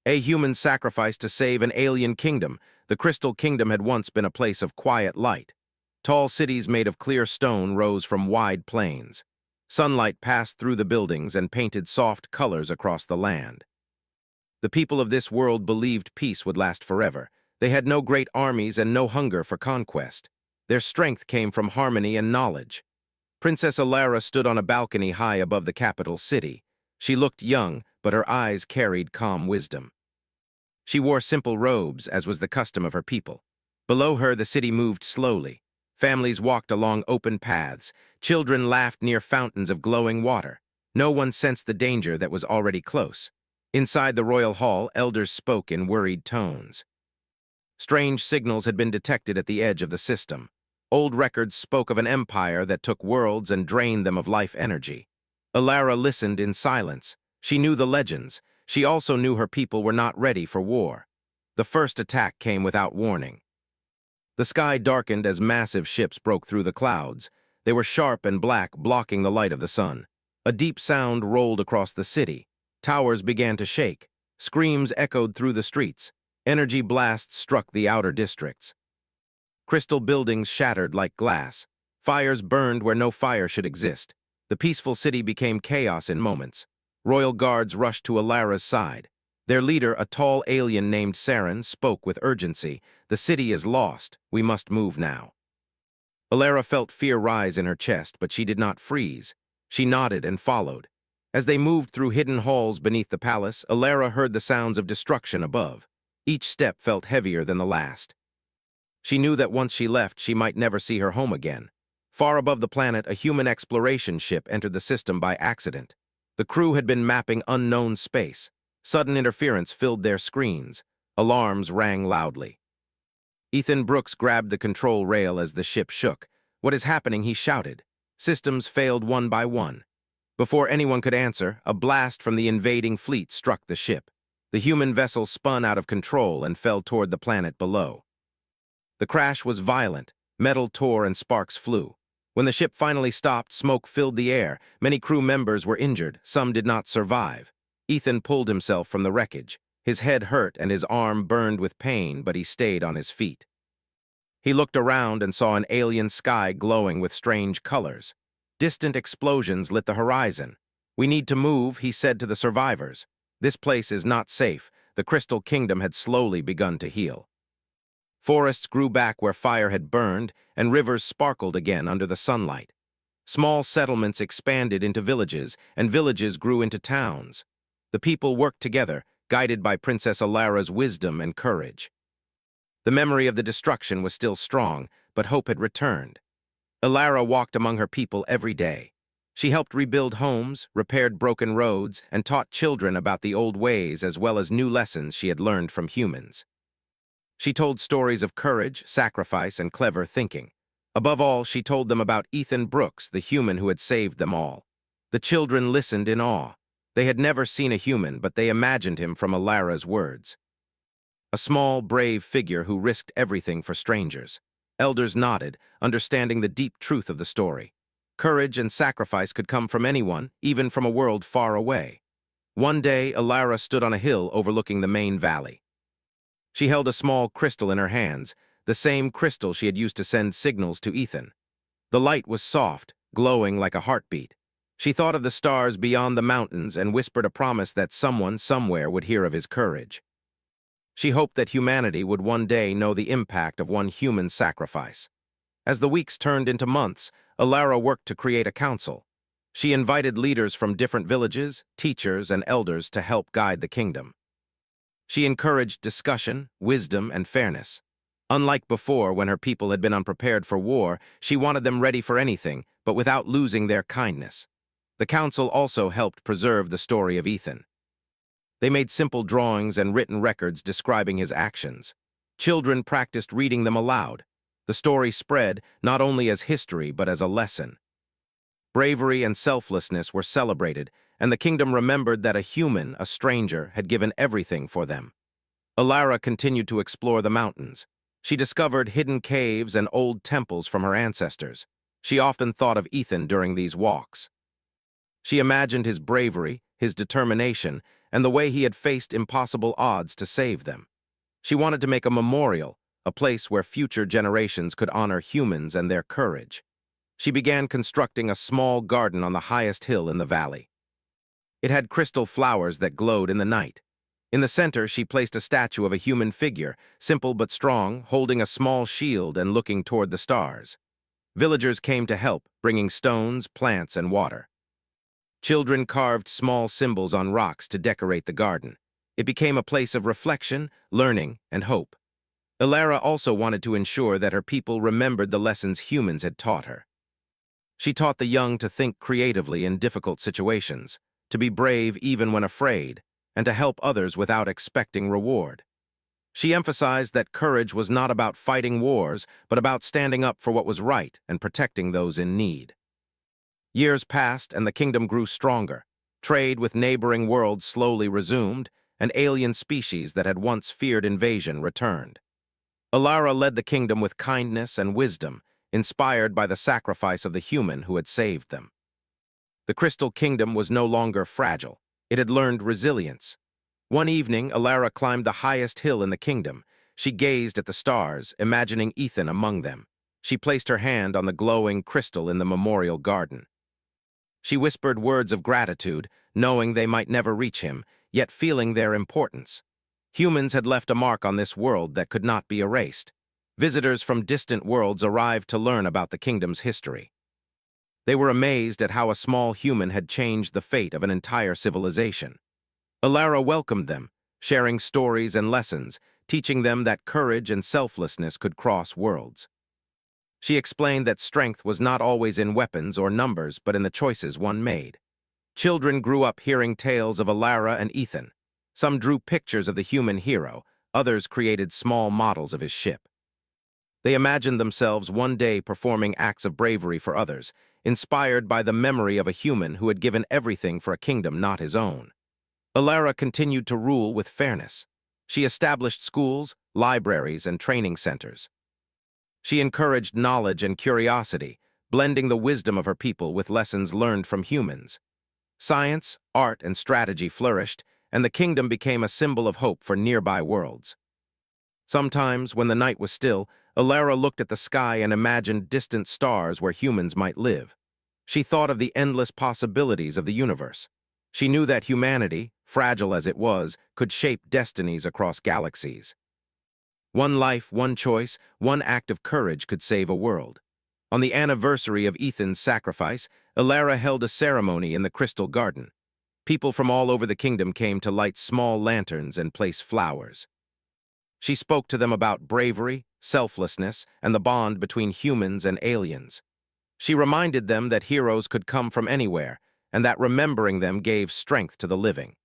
A human sacrifice to save an alien kingdom. The Crystal Kingdom had once been a place of quiet light. Tall cities made of clear stone rose from wide plains. Sunlight passed through the buildings and painted soft colors across the land. The people of this world believed peace would last forever. They had no great armies and no hunger for conquest. Their strength came from harmony and knowledge. Princess Alara stood on a balcony high above the capital city. She looked young, but her eyes carried calm wisdom. She wore simple robes, as was the custom of her people. Below her, the city moved slowly. Families walked along open paths. Children laughed near fountains of glowing water. No one sensed the danger that was already close. Inside the royal hall, elders spoke in worried tones. Strange signals had been detected at the edge of the system. Old records spoke of an empire that took worlds and drained them of life energy. Alara listened in silence. She knew the legends. She also knew her people were not ready for war. The first attack came without warning. The sky darkened as massive ships broke through the clouds. They were sharp and black, blocking the light of the sun. A deep sound rolled across the city. Towers began to shake. Screams echoed through the streets. Energy blasts struck the outer districts. Crystal buildings shattered like glass. Fires burned where no fire should exist. The peaceful city became chaos in moments. Royal guards rushed to Alara's side. Their leader, a tall alien named Saren, spoke with urgency. "The city is lost. We must move now." Alara felt fear rise in her chest, but she did not freeze. She nodded and followed. As they moved through hidden halls beneath the palace, Alara heard the sounds of destruction above. Each step felt heavier than the last. She knew that once she left, she might never see her home again. Far above the planet, a human exploration ship entered the system by accident. The crew had been mapping unknown space. Sudden interference filled their screens. Alarms rang loudly. Ethan Brooks grabbed the control rail as the ship shook. "What is happening?" he shouted. Systems failed one by one. Before anyone could answer, a blast from the invading fleet struck the ship. The human vessel spun out of control and fell toward the planet below. The crash was violent. Metal tore and sparks flew. When the ship finally stopped, smoke filled the air. Many crew members were injured. Some did not survive. Ethan pulled himself from the wreckage. His head hurt and his arm burned with pain, but he stayed on his feet. He looked around and saw an alien sky glowing with strange colors. Distant explosions lit the horizon. "We need to move," he said to the survivors. "This place is not safe." The Crystal Kingdom had slowly begun to heal. Forests grew back where fire had burned, and rivers sparkled again under the sunlight. Small settlements expanded into villages, and villages grew into towns. The people worked together, guided by Princess Alara's wisdom and courage. The memory of the destruction was still strong, but hope had returned. Alara walked among her people every day. She helped rebuild homes, repaired broken roads, and taught children about the old ways as well as new lessons she had learned from humans. She told stories of courage, sacrifice, and clever thinking. Above all, she told them about Ethan Brooks, the human who had saved them all. The children listened in awe. They had never seen a human, but they imagined him from Alara's words. A small, brave figure who risked everything for strangers. Elders nodded, understanding the deep truth of the story. Courage and sacrifice could come from anyone, even from a world far away. One day, Alara stood on a hill overlooking the main valley. She held a small crystal in her hands, the same crystal she had used to send signals to Ethan. The light was soft, glowing like a heartbeat. She thought of the stars beyond the mountains and whispered a promise that someone, somewhere, would hear of his courage. She hoped that humanity would one day know the impact of one human sacrifice. As the weeks turned into months, Alara worked to create a council. She invited leaders from different villages, teachers, and elders to help guide the kingdom. She encouraged discussion, wisdom, and fairness. Unlike before, when her people had been unprepared for war, she wanted them ready for anything, but without losing their kindness. The council also helped preserve the story of Ethan. They made simple drawings and written records describing his actions. Children practiced reading them aloud. The story spread not only as history but as a lesson. Bravery and selflessness were celebrated, and the kingdom remembered that a human, a stranger, had given everything for them. Alara continued to explore the mountains. She discovered hidden caves and old temples from her ancestors. She often thought of Ethan during these walks. She imagined his bravery, his determination, and the way he had faced impossible odds to save them. She wanted to make a memorial, a place where future generations could honor humans and their courage. She began constructing a small garden on the highest hill in the valley. It had crystal flowers that glowed in the night. In the center, she placed a statue of a human figure, simple but strong, holding a small shield and looking toward the stars. Villagers came to help, bringing stones, plants, and water. Children carved small symbols on rocks to decorate the garden. It became a place of reflection, learning, and hope. Ilara also wanted to ensure that her people remembered the lessons humans had taught her. She taught the young to think creatively in difficult situations, to be brave even when afraid, and to help others without expecting reward. She emphasized that courage was not about fighting wars, but about standing up for what was right and protecting those in need. Years passed and the kingdom grew stronger. Trade with neighboring worlds slowly resumed, and alien species that had once feared invasion returned. Ilara led the kingdom with kindness and wisdom, inspired by the sacrifice of the human who had saved them. The Crystal Kingdom was no longer fragile. It had learned resilience. One evening, Ilara climbed the highest hill in the kingdom. She gazed at the stars, imagining Ethan among them. She placed her hand on the glowing crystal in the memorial garden. She whispered words of gratitude, knowing they might never reach him, yet feeling their importance. Humans had left a mark on this world that could not be erased. Visitors from distant worlds arrived to learn about the kingdom's history. They were amazed at how a small human had changed the fate of an entire civilization. Ilara welcomed them, sharing stories and lessons, teaching them that courage and selflessness could cross worlds. She explained that strength was not always in weapons or numbers, but in the choices one made. Children grew up hearing tales of Ilara and Ethan. Some drew pictures of the human hero, others created small models of his ship. They imagined themselves one day performing acts of bravery for others, inspired by the memory of a human who had given everything for a kingdom not his own. Ilara continued to rule with fairness. She established schools, libraries, and training centers. She encouraged knowledge and curiosity, blending the wisdom of her people with lessons learned from humans. Science, art, and strategy flourished, and the kingdom became a symbol of hope for nearby worlds. Sometimes, when the night was still, Ilara looked at the sky and imagined distant stars where humans might live. She thought of the endless possibilities of the universe. She knew that humanity, fragile as it was, could shape destinies across galaxies. One life, one choice, one act of courage could save a world. On the anniversary of Ethan's sacrifice, Ilara held a ceremony in the Crystal Garden. People from all over the kingdom came to light small lanterns and place flowers. She spoke to them about bravery, selflessness, and the bond between humans and aliens. She reminded them that heroes could come from anywhere, and that remembering them gave strength to the living.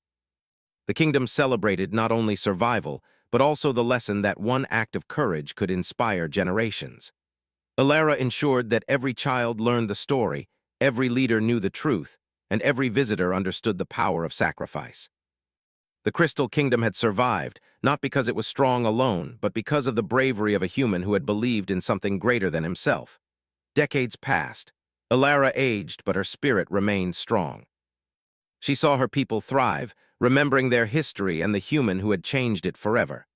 The kingdom celebrated not only survival, but also the lesson that one act of courage could inspire generations. Ilara ensured that every child learned the story, every leader knew the truth, and every visitor understood the power of sacrifice. The Crystal Kingdom had survived, not because it was strong alone, but because of the bravery of a human who had believed in something greater than himself. Decades passed. Ilara aged, but her spirit remained strong. She saw her people thrive, remembering their history and the human who had changed it forever.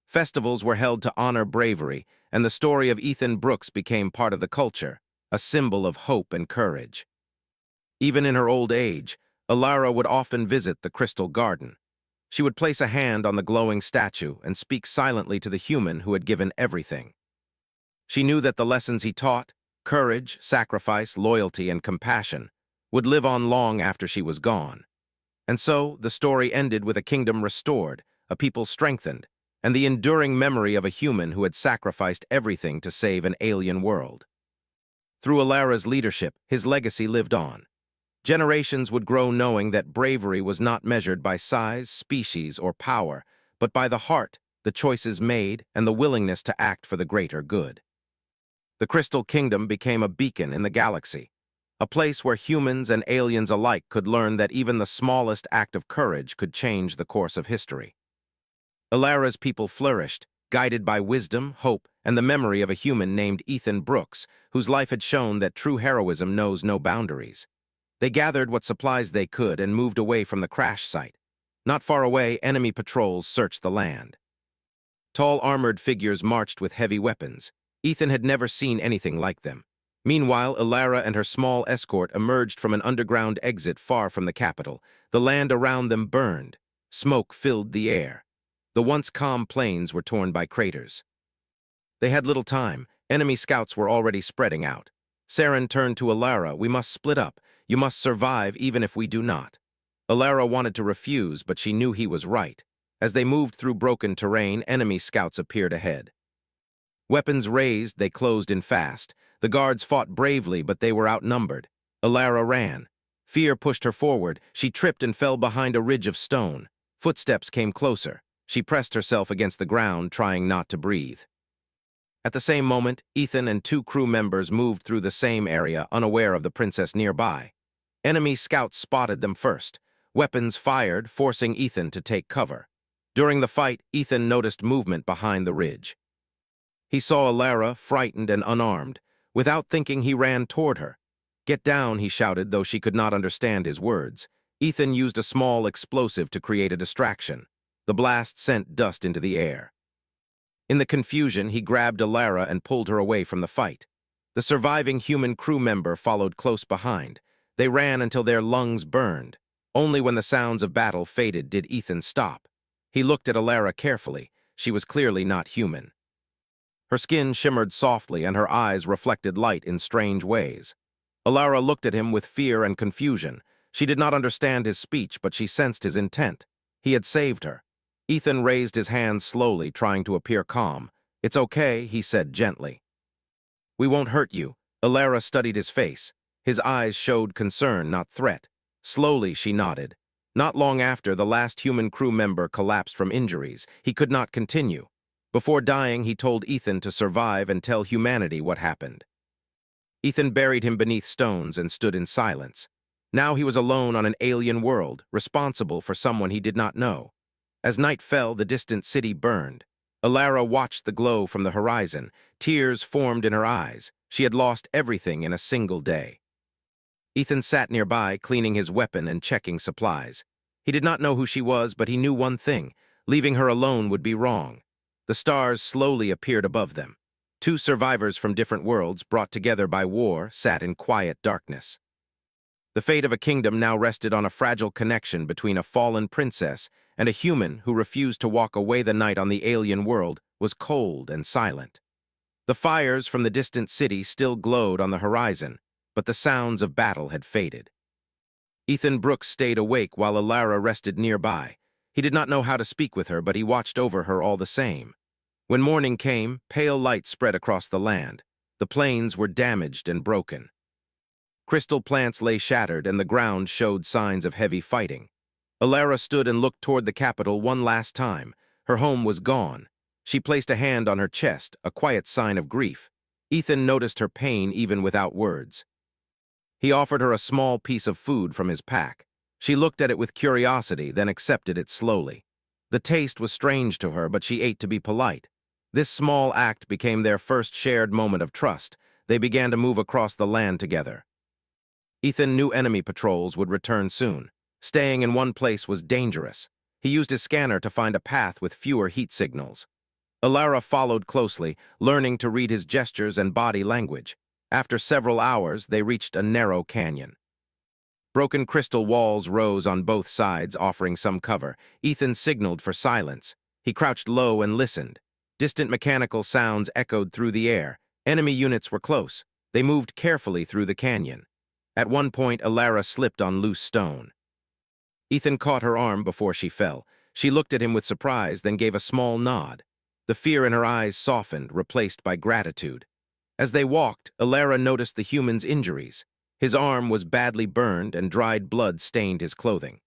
Festivals were held to honor bravery, and the story of Ethan Brooks became part of the culture, a symbol of hope and courage. Even in her old age, Ilara would often visit the Crystal Garden. She would place a hand on the glowing statue and speak silently to the human who had given everything. She knew that the lessons he taught, courage, sacrifice, loyalty, and compassion, would live on long after she was gone. And so, the story ended with a kingdom restored, a people strengthened, and the enduring memory of a human who had sacrificed everything to save an alien world. Through Ilara's leadership, his legacy lived on. Generations would grow knowing that bravery was not measured by size, species, or power, but by the heart, the choices made, and the willingness to act for the greater good. The Crystal Kingdom became a beacon in the galaxy, a place where humans and aliens alike could learn that even the smallest act of courage could change the course of history. Ilara's people flourished, guided by wisdom, hope, and the memory of a human named Ethan Brooks, whose life had shown that true heroism knows no boundaries. They gathered what supplies they could and moved away from the crash site. Not far away, enemy patrols searched the land. Tall armored figures marched with heavy weapons. Ethan had never seen anything like them. Meanwhile, Ilara and her small escort emerged from an underground exit far from the capital. The land around them burned. Smoke filled the air. The once calm plains were torn by craters. They had little time. Enemy scouts were already spreading out. Saren turned to Ilara. "We must split up. You must survive even if we do not." Ilara wanted to refuse, but she knew he was right. As they moved through broken terrain, enemy scouts appeared ahead. Weapons raised, they closed in fast. The guards fought bravely, but they were outnumbered. Ilara ran. Fear pushed her forward. She tripped and fell behind a ridge of stone. Footsteps came closer. She pressed herself against the ground, trying not to breathe. At the same moment, Ethan and two crew members moved through the same area, unaware of the princess nearby. Enemy scouts spotted them first. Weapons fired, forcing Ethan to take cover. During the fight, Ethan noticed movement behind the ridge. He saw Ilara, frightened and unarmed. Without thinking, he ran toward her. "Get down," he shouted, though she could not understand his words. Ethan used a small explosive to create a distraction. The blast sent dust into the air. In the confusion, he grabbed Ilara and pulled her away from the fight. The surviving human crew member followed close behind. They ran until their lungs burned. Only when the sounds of battle faded did Ethan stop. He looked at Ilara carefully. She was clearly not human. Her skin shimmered softly and her eyes reflected light in strange ways. Ilara looked at him with fear and confusion. She did not understand his speech, but she sensed his intent. He had saved her. Ethan raised his hands slowly, trying to appear calm. "It's okay," he said gently. "We won't hurt you." Ilara studied his face. His eyes showed concern, not threat. Slowly, she nodded. Not long after, the last human crew member collapsed from injuries. He could not continue. Before dying, he told Ethan to survive and tell humanity what happened. Ethan buried him beneath stones and stood in silence. Now he was alone on an alien world, responsible for someone he did not know. As night fell, the distant city burned. Ilara watched the glow from the horizon. Tears formed in her eyes. She had lost everything in a single day. Ethan sat nearby, cleaning his weapon and checking supplies. He did not know who she was, but he knew one thing: leaving her alone would be wrong. The stars slowly appeared above them. Two survivors from different worlds, brought together by war, sat in quiet darkness. The fate of a kingdom now rested on a fragile connection between a fallen princess and a human who refused to walk away. The night on the alien world was cold and silent. The fires from the distant city still glowed on the horizon, but the sounds of battle had faded. Ethan Brooks stayed awake while Ilara rested nearby. He did not know how to speak with her, but he watched over her all the same. When morning came, pale light spread across the land. The plains were damaged and broken. Crystal plants lay shattered, and the ground showed signs of heavy fighting. Ilara stood and looked toward the capital one last time. Her home was gone. She placed a hand on her chest, a quiet sign of grief. Ethan noticed her pain even without words. He offered her a small piece of food from his pack. She looked at it with curiosity, then accepted it slowly. The taste was strange to her, but she ate to be polite. This small act became their first shared moment of trust. They began to move across the land together. Ethan knew enemy patrols would return soon. Staying in one place was dangerous. He used his scanner to find a path with fewer heat signals. Ilara followed closely, learning to read his gestures and body language. After several hours, they reached a narrow canyon. Broken crystal walls rose on both sides, offering some cover. Ethan signaled for silence. He crouched low and listened. Distant mechanical sounds echoed through the air. Enemy units were close. They moved carefully through the canyon. At one point, Ilara slipped on loose stone. Ethan caught her arm before she fell. She looked at him with surprise, then gave a small nod. The fear in her eyes softened, replaced by gratitude. As they walked, Ilara noticed the human's injuries. His arm was badly burned, and dried blood stained his clothing.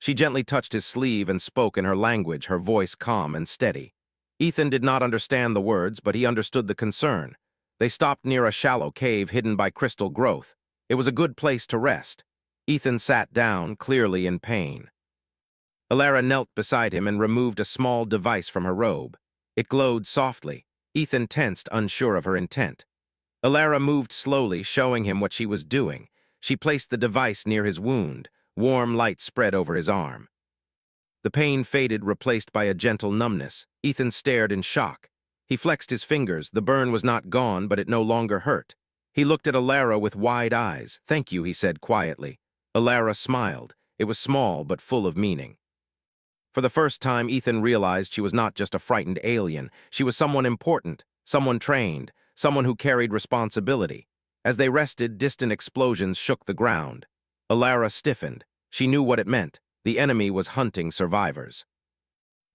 She gently touched his sleeve and spoke in her language, her voice calm and steady. Ethan did not understand the words, but he understood the concern. They stopped near a shallow cave hidden by crystal growth. It was a good place to rest. Ethan sat down, clearly in pain. Ilara knelt beside him and removed a small device from her robe. It glowed softly. Ethan tensed, unsure of her intent. Ilara moved slowly, showing him what she was doing. She placed the device near his wound. Warm light spread over his arm. The pain faded, replaced by a gentle numbness. Ethan stared in shock. He flexed his fingers. The burn was not gone, but it no longer hurt. He looked at Alara with wide eyes. "Thank you," he said quietly. Alara smiled. It was small, but full of meaning. For the first time, Ethan realized she was not just a frightened alien. She was someone important, someone trained, someone who carried responsibility. As they rested, distant explosions shook the ground. Alara stiffened. She knew what it meant. The enemy was hunting survivors.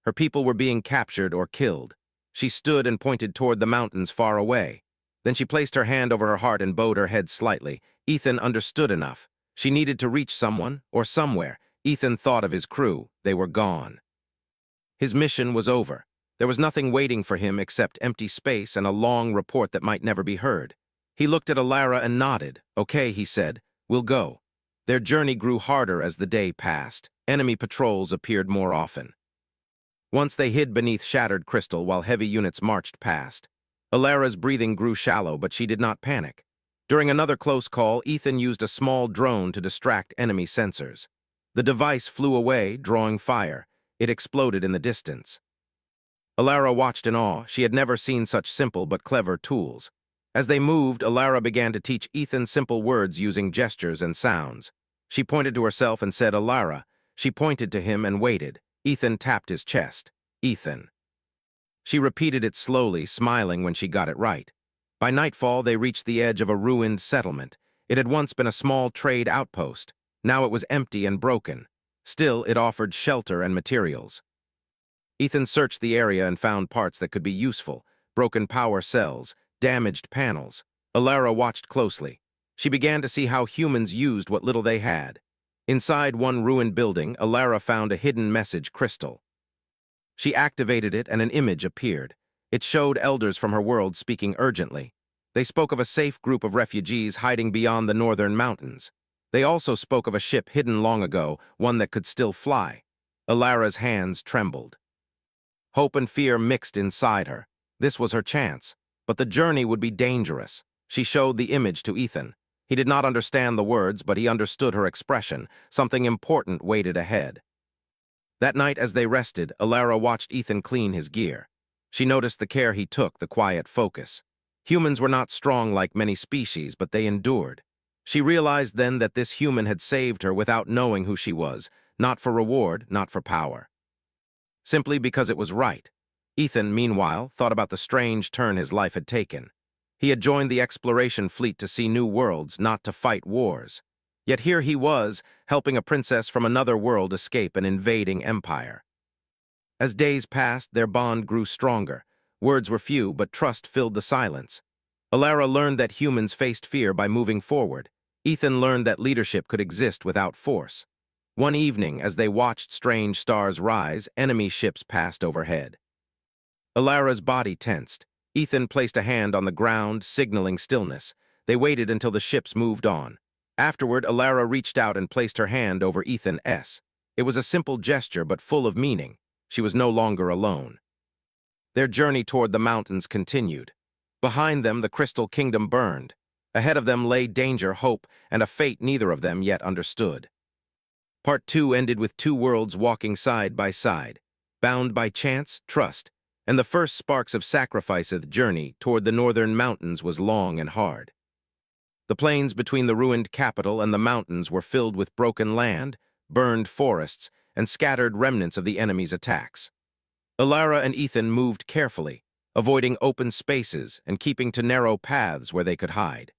Her people were being captured or killed. She stood and pointed toward the mountains far away. Then she placed her hand over her heart and bowed her head slightly. Ethan understood enough. She needed to reach someone, or somewhere. Ethan thought of his crew. They were gone. His mission was over. There was nothing waiting for him except empty space and a long report that might never be heard. He looked at Alara and nodded. "Okay," he said. "We'll go." Their journey grew harder as the day passed. Enemy patrols appeared more often. Once they hid beneath shattered crystal while heavy units marched past. Alara's breathing grew shallow, but she did not panic. During another close call, Ethan used a small drone to distract enemy sensors. The device flew away, drawing fire. It exploded in the distance. Alara watched in awe. She had never seen such simple but clever tools. As they moved, Alara began to teach Ethan simple words using gestures and sounds. She pointed to herself and said, "Alara." She pointed to him and waited. Ethan tapped his chest. "Ethan." She repeated it slowly, smiling when she got it right. By nightfall, they reached the edge of a ruined settlement. It had once been a small trade outpost. Now it was empty and broken. Still, it offered shelter and materials. Ethan searched the area and found parts that could be useful: broken power cells, damaged panels. Alara watched closely. She began to see how humans used what little they had. Inside one ruined building, Alara found a hidden message crystal. She activated it and an image appeared. It showed elders from her world speaking urgently. They spoke of a safe group of refugees hiding beyond the northern mountains. They also spoke of a ship hidden long ago, one that could still fly. Alara's hands trembled. Hope and fear mixed inside her. This was her chance. But the journey would be dangerous. She showed the image to Ethan. He did not understand the words, but he understood her expression. Something important waited ahead. That night, as they rested, Alara watched Ethan clean his gear. She noticed the care he took, the quiet focus. Humans were not strong like many species, but they endured. She realized then that this human had saved her without knowing who she was, not for reward, not for power. Simply because it was right. Ethan, meanwhile, thought about the strange turn his life had taken. He had joined the exploration fleet to see new worlds, not to fight wars. Yet here he was, helping a princess from another world escape an invading empire. As days passed, their bond grew stronger. Words were few, but trust filled the silence. Alara learned that humans faced fear by moving forward. Ethan learned that leadership could exist without force. One evening, as they watched strange stars rise, enemy ships passed overhead. Alara's body tensed. Ethan placed a hand on the ground, signaling stillness. They waited until the ships moved on. Afterward, Alara reached out and placed her hand over Ethan's. It was a simple gesture, but full of meaning. She was no longer alone. Their journey toward the mountains continued. Behind them, the Crystal Kingdom burned. Ahead of them lay danger, hope, and a fate neither of them yet understood. Part 2 ended with two worlds walking side by side, bound by chance, trust, and the first sparks of sacrifice's journey toward the northern mountains was long and hard. The plains between the ruined capital and the mountains were filled with broken land, burned forests, and scattered remnants of the enemy's attacks. Alara and Ethan moved carefully, avoiding open spaces and keeping to narrow paths where they could hide.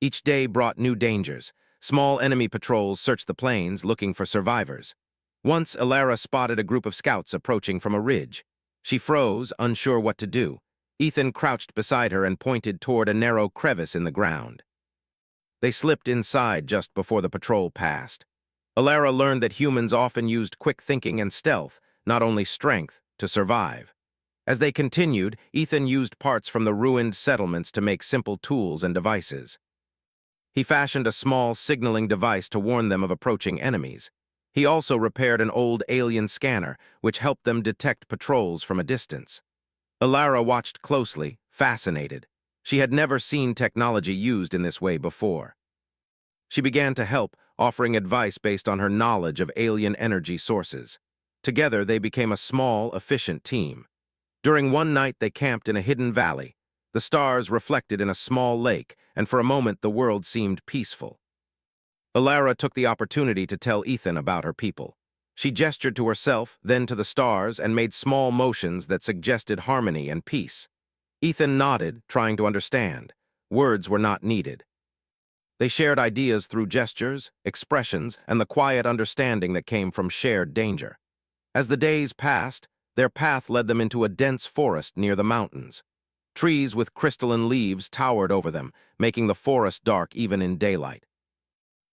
Each day brought new dangers. Small enemy patrols searched the plains, looking for survivors. Once, Alara spotted a group of scouts approaching from a ridge. She froze, unsure what to do. Ethan crouched beside her and pointed toward a narrow crevice in the ground. They slipped inside just before the patrol passed. Alara learned that humans often used quick thinking and stealth, not only strength, to survive. As they continued, Ethan used parts from the ruined settlements to make simple tools and devices. He fashioned a small signaling device to warn them of approaching enemies. He also repaired an old alien scanner, which helped them detect patrols from a distance. Alara watched closely, fascinated. She had never seen technology used in this way before. She began to help, offering advice based on her knowledge of alien energy sources. Together, they became a small, efficient team. During one night, they camped in a hidden valley. The stars reflected in a small lake, and for a moment, the world seemed peaceful. Alara took the opportunity to tell Ethan about her people. She gestured to herself, then to the stars, and made small motions that suggested harmony and peace. Ethan nodded, trying to understand. Words were not needed. They shared ideas through gestures, expressions, and the quiet understanding that came from shared danger. As the days passed, their path led them into a dense forest near the mountains. Trees with crystalline leaves towered over them, making the forest dark even in daylight.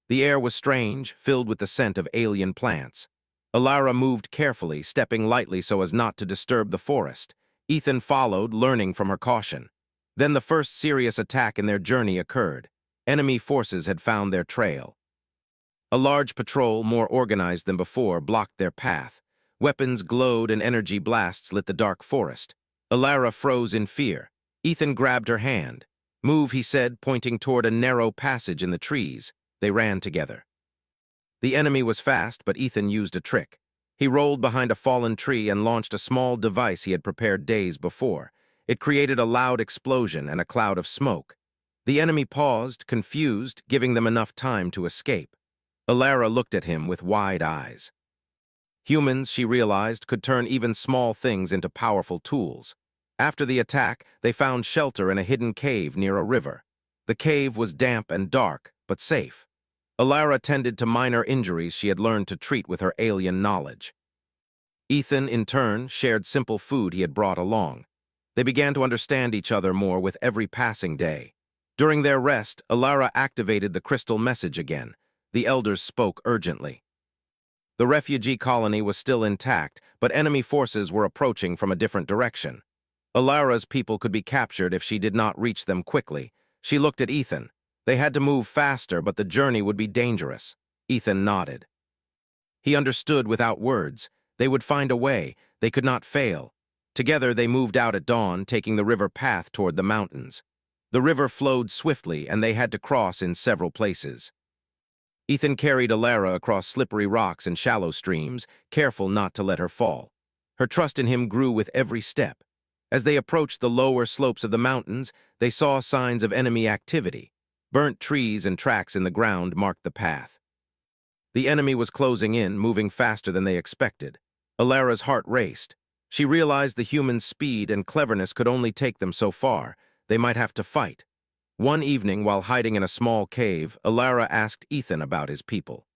The air was strange, filled with the scent of alien plants. Alara moved carefully, stepping lightly so as not to disturb the forest. Ethan followed, learning from her caution. Then the first serious attack in their journey occurred. Enemy forces had found their trail. A large patrol, more organized than before, blocked their path. Weapons glowed and energy blasts lit the dark forest. Alara froze in fear. Ethan grabbed her hand. "Move," he said, pointing toward a narrow passage in the trees. They ran together. The enemy was fast, but Ethan used a trick. He rolled behind a fallen tree and launched a small device he had prepared days before. It created a loud explosion and a cloud of smoke. The enemy paused, confused, giving them enough time to escape. Alara looked at him with wide eyes. Humans, she realized, could turn even small things into powerful tools. After the attack, they found shelter in a hidden cave near a river. The cave was damp and dark, but safe. Alara tended to minor injuries she had learned to treat with her alien knowledge. Ethan, in turn, shared simple food he had brought along. They began to understand each other more with every passing day. During their rest, Alara activated the crystal message again. The elders spoke urgently. The refugee colony was still intact, but enemy forces were approaching from a different direction. Alara's people could be captured if she did not reach them quickly. She looked at Ethan. They had to move faster, but the journey would be dangerous. Ethan nodded. He understood without words. They would find a way. They could not fail. Together, they moved out at dawn, taking the river path toward the mountains. The river flowed swiftly, and they had to cross in several places. Ethan carried Alara across slippery rocks and shallow streams, careful not to let her fall. Her trust in him grew with every step. As they approached the lower slopes of the mountains, they saw signs of enemy activity. Burnt trees and tracks in the ground marked the path. The enemy was closing in, moving faster than they expected. Alara's heart raced. She realized the humans' speed and cleverness could only take them so far. They might have to fight. One evening, while hiding in a small cave, Alara asked Ethan about his people.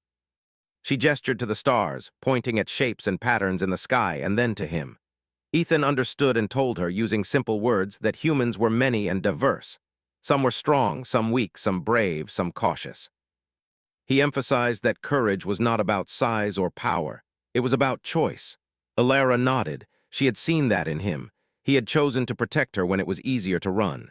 She gestured to the stars, pointing at shapes and patterns in the sky, and then to him. Ethan understood and told her, using simple words, that humans were many and diverse. Some were strong, some weak, some brave, some cautious. He emphasized that courage was not about size or power. It was about choice. Alara nodded. She had seen that in him. He had chosen to protect her when it was easier to run.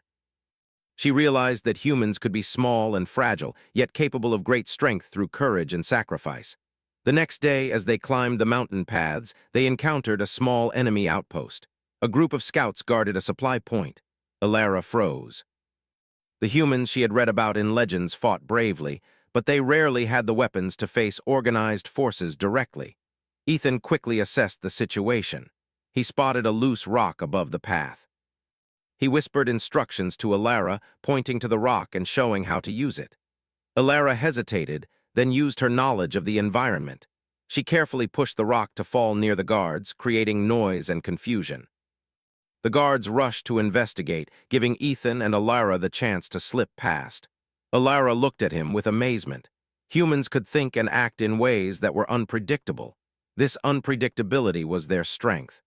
She realized that humans could be small and fragile, yet capable of great strength through courage and sacrifice. The next day, as they climbed the mountain paths, they encountered a small enemy outpost. A group of scouts guarded a supply point. Alara froze. The humans she had read about in legends fought bravely, but they rarely had the weapons to face organized forces directly. Ethan quickly assessed the situation. He spotted a loose rock above the path. He whispered instructions to Alara, pointing to the rock and showing how to use it. Alara hesitated, then used her knowledge of the environment. She carefully pushed the rock to fall near the guards, creating noise and confusion. The guards rushed to investigate, giving Ethan and Alara the chance to slip past. Alara looked at him with amazement. Humans could think and act in ways that were unpredictable. This unpredictability was their strength.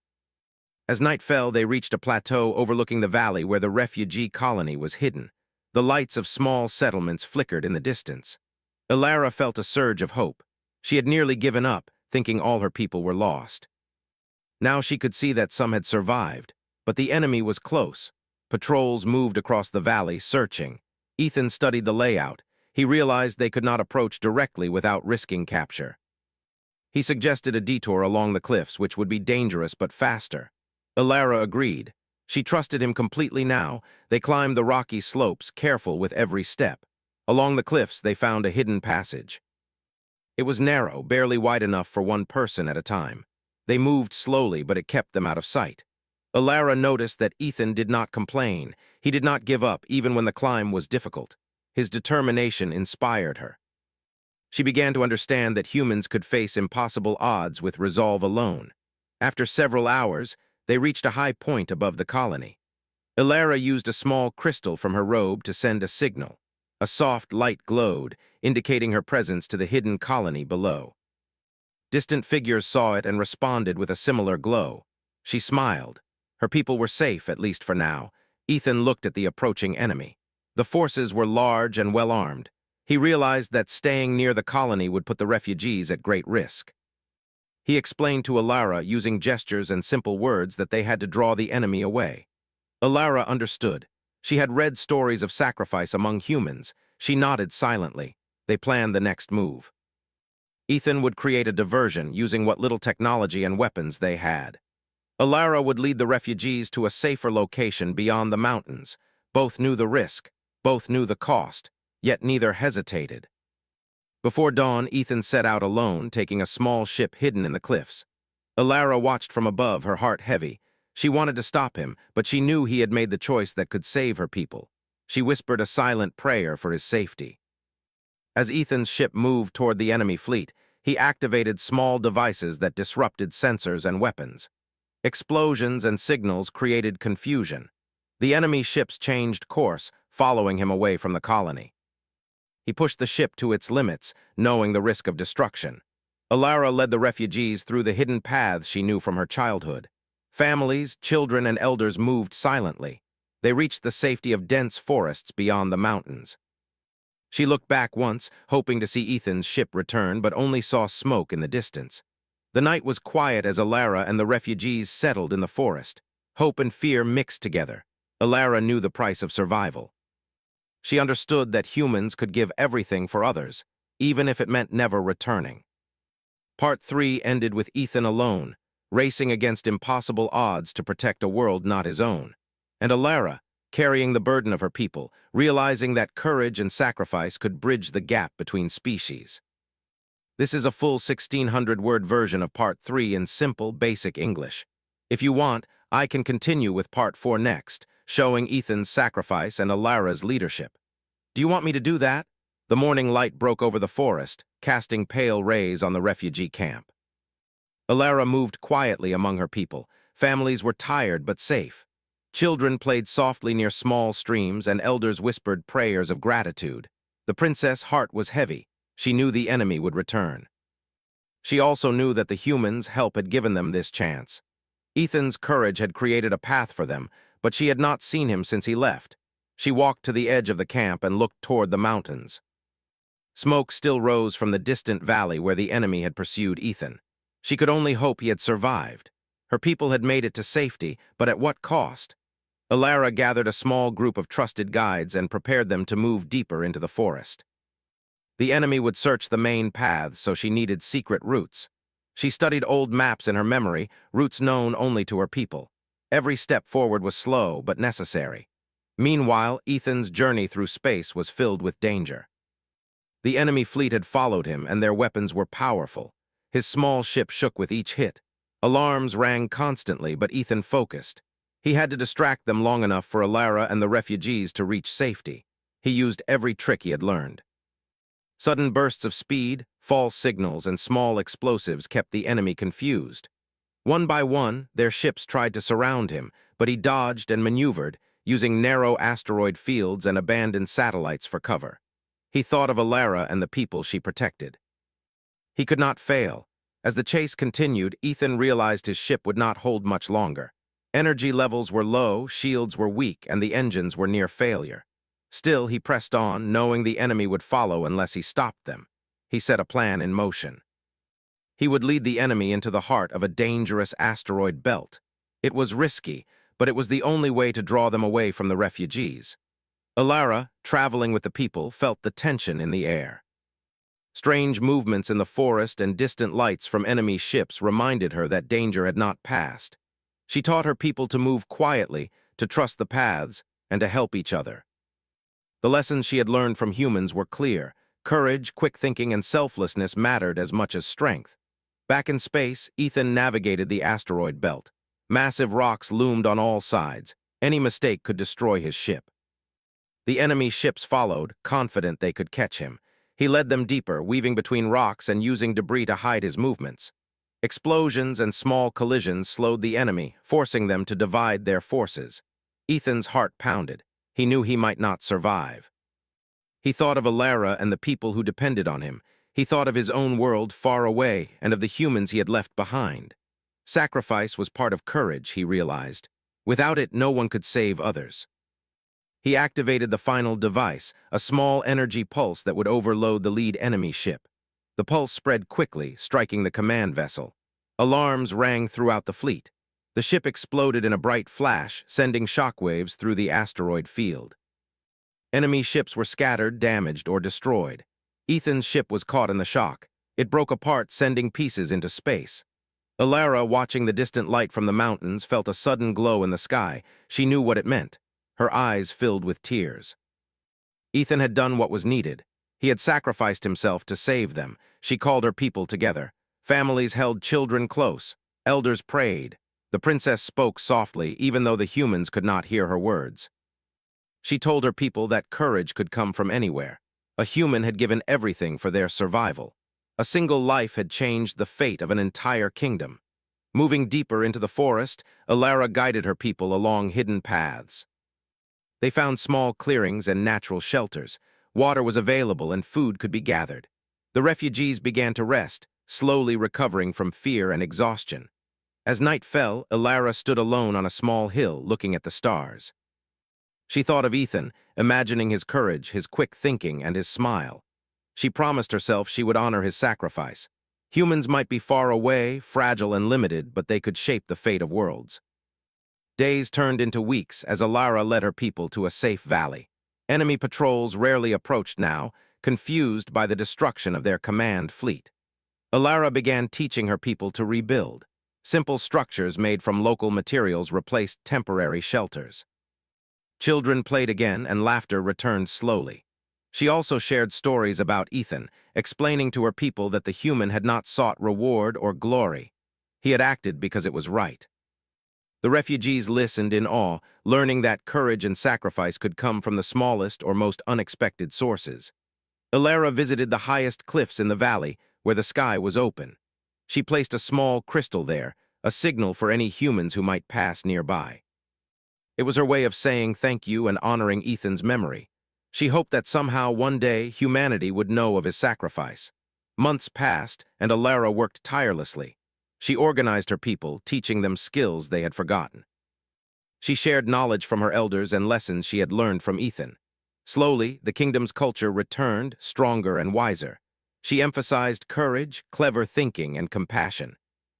As night fell, they reached a plateau overlooking the valley where the refugee colony was hidden. The lights of small settlements flickered in the distance. Alara felt a surge of hope. She had nearly given up, thinking all her people were lost. Now she could see that some had survived, but the enemy was close. Patrols moved across the valley, searching. Ethan studied the layout. He realized they could not approach directly without risking capture. He suggested a detour along the cliffs, which would be dangerous but faster. Alara agreed. She trusted him completely now. They climbed the rocky slopes, careful with every step. Along the cliffs, they found a hidden passage. It was narrow, barely wide enough for one person at a time. They moved slowly, but it kept them out of sight. Alara noticed that Ethan did not complain. He did not give up, even when the climb was difficult. His determination inspired her. She began to understand that humans could face impossible odds with resolve alone. After several hours, they reached a high point above the colony. Alara used a small crystal from her robe to send a signal. A soft light glowed, indicating her presence to the hidden colony below. Distant figures saw it and responded with a similar glow. She smiled. Her people were safe, at least for now. Ethan looked at the approaching enemy. The forces were large and well-armed. He realized that staying near the colony would put the refugees at great risk. He explained to Alara, using gestures and simple words, that they had to draw the enemy away. Alara understood. She had read stories of sacrifice among humans. She nodded silently. They planned the next move. Ethan would create a diversion using what little technology and weapons they had. Alara would lead the refugees to a safer location beyond the mountains. Both knew the risk, both knew the cost, yet neither hesitated. Before dawn, Ethan set out alone, taking a small ship hidden in the cliffs. Alara watched from above, her heart heavy. She wanted to stop him, but she knew he had made the choice that could save her people. She whispered a silent prayer for his safety. As Ethan's ship moved toward the enemy fleet, he activated small devices that disrupted sensors and weapons. Explosions and signals created confusion. The enemy ships changed course, following him away from the colony. He pushed the ship to its limits, knowing the risk of destruction. Alara led the refugees through the hidden paths she knew from her childhood. Families, children, and elders moved silently. They reached the safety of dense forests beyond the mountains. She looked back once, hoping to see Ethan's ship return, but only saw smoke in the distance. The night was quiet as Alara and the refugees settled in the forest. Hope and fear mixed together. Alara knew the price of survival. She understood that humans could give everything for others, even if it meant never returning. Part 3 ended with Ethan alone, racing against impossible odds to protect a world not his own. And Alara, carrying the burden of her people, realizing that courage and sacrifice could bridge the gap between species. This is a full 1,600-word version of Part 3 in simple, basic English. If you want, I can continue with Part 4 next, showing Ethan's sacrifice and Alara's leadership. Do you want me to do that? The morning light broke over the forest, casting pale rays on the refugee camp. Alara moved quietly among her people. Families were tired but safe. Children played softly near small streams, and elders whispered prayers of gratitude. The princess' heart was heavy. She knew the enemy would return. She also knew that the humans' help had given them this chance. Ethan's courage had created a path for them, but she had not seen him since he left. She walked to the edge of the camp and looked toward the mountains. Smoke still rose from the distant valley where the enemy had pursued Ethan. She could only hope he had survived. Her people had made it to safety, but at what cost? Alara gathered a small group of trusted guides and prepared them to move deeper into the forest. The enemy would search the main paths, so she needed secret routes. She studied old maps in her memory, routes known only to her people. Every step forward was slow but necessary. Meanwhile, Ethan's journey through space was filled with danger. The enemy fleet had followed him, and their weapons were powerful. His small ship shook with each hit. Alarms rang constantly, but Ethan focused. He had to distract them long enough for Alara and the refugees to reach safety. He used every trick he had learned. Sudden bursts of speed, false signals, and small explosives kept the enemy confused. One by one, their ships tried to surround him, but he dodged and maneuvered, using narrow asteroid fields and abandoned satellites for cover. He thought of Alara and the people she protected. He could not fail. As the chase continued, Ethan realized his ship would not hold much longer. Energy levels were low, shields were weak, and the engines were near failure. Still, he pressed on, knowing the enemy would follow unless he stopped them. He set a plan in motion. He would lead the enemy into the heart of a dangerous asteroid belt. It was risky, but it was the only way to draw them away from the refugees. Alara, traveling with the people, felt the tension in the air. Strange movements in the forest and distant lights from enemy ships reminded her that danger had not passed. She taught her people to move quietly, to trust the paths, and to help each other. The lessons she had learned from humans were clear. Courage, quick thinking, and selflessness mattered as much as strength. Back in space, Ethan navigated the asteroid belt. Massive rocks loomed on all sides. Any mistake could destroy his ship. The enemy ships followed, confident they could catch him. He led them deeper, weaving between rocks and using debris to hide his movements. Explosions and small collisions slowed the enemy, forcing them to divide their forces. Ethan's heart pounded. He knew he might not survive. He thought of Alara and the people who depended on him. He thought of his own world far away and of the humans he had left behind. Sacrifice was part of courage, he realized. Without it, no one could save others. He activated the final device, a small energy pulse that would overload the lead enemy ship. The pulse spread quickly, striking the command vessel. Alarms rang throughout the fleet. The ship exploded in a bright flash, sending shockwaves through the asteroid field. Enemy ships were scattered, damaged, or destroyed. Ethan's ship was caught in the shock. It broke apart, sending pieces into space. Alara, watching the distant light from the mountains, felt a sudden glow in the sky. She knew what it meant. Her eyes filled with tears. Ethan had done what was needed. He had sacrificed himself to save them. She called her people together. Families held children close. Elders prayed. The princess spoke softly, even though the humans could not hear her words. She told her people that courage could come from anywhere. A human had given everything for their survival. A single life had changed the fate of an entire kingdom. Moving deeper into the forest, Alara guided her people along hidden paths. They found small clearings and natural shelters. Water was available and food could be gathered. The refugees began to rest, slowly recovering from fear and exhaustion. As night fell, Alara stood alone on a small hill, looking at the stars. She thought of Ethan, imagining his courage, his quick thinking, and his smile. She promised herself she would honor his sacrifice. Humans might be far away, fragile and limited, but they could shape the fate of worlds. Days turned into weeks as Alara led her people to a safe valley. Enemy patrols rarely approached now, confused by the destruction of their command fleet. Alara began teaching her people to rebuild. Simple structures made from local materials replaced temporary shelters. Children played again and laughter returned slowly. She also shared stories about Ethan, explaining to her people that the human had not sought reward or glory. He had acted because it was right. The refugees listened in awe, learning that courage and sacrifice could come from the smallest or most unexpected sources. Alara visited the highest cliffs in the valley, where the sky was open. She placed a small crystal there, a signal for any humans who might pass nearby. It was her way of saying thank you and honoring Ethan's memory. She hoped that somehow one day humanity would know of his sacrifice. Months passed, and Alara worked tirelessly. She organized her people, teaching them skills they had forgotten. She shared knowledge from her elders and lessons she had learned from Ethan. Slowly, the kingdom's culture returned, stronger and wiser. She emphasized courage, clever thinking, and compassion.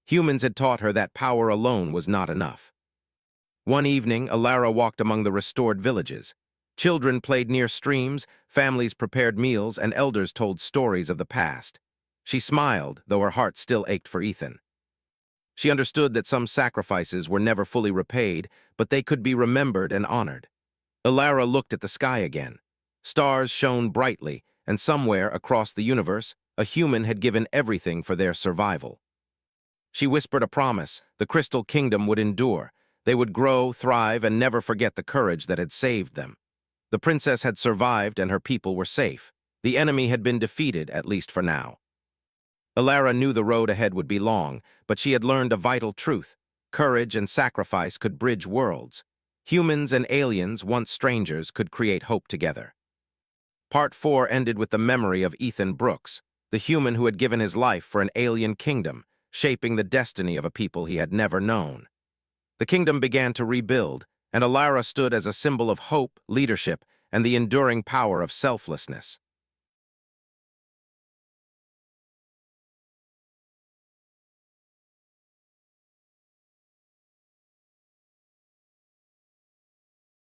Humans had taught her that power alone was not enough. One evening, Alara walked among the restored villages. Children played near streams, families prepared meals, and elders told stories of the past. She smiled, though her heart still ached for Ethan. She understood that some sacrifices were never fully repaid, but they could be remembered and honored. Alara looked at the sky again. Stars shone brightly, and somewhere across the universe, a human had given everything for their survival. She whispered a promise: the Crystal Kingdom would endure. They would grow, thrive, and never forget the courage that had saved them. The princess had survived and her people were safe. The enemy had been defeated, at least for now. Alara knew the road ahead would be long, but she had learned a vital truth. Courage and sacrifice could bridge worlds. Humans and aliens, once strangers, could create hope together. Part 4 ended with the memory of Ethan Brooks, the human who had given his life for an alien kingdom, shaping the destiny of a people he had never known. The kingdom began to rebuild, and Alara stood as a symbol of hope, leadership, and the enduring power of selflessness.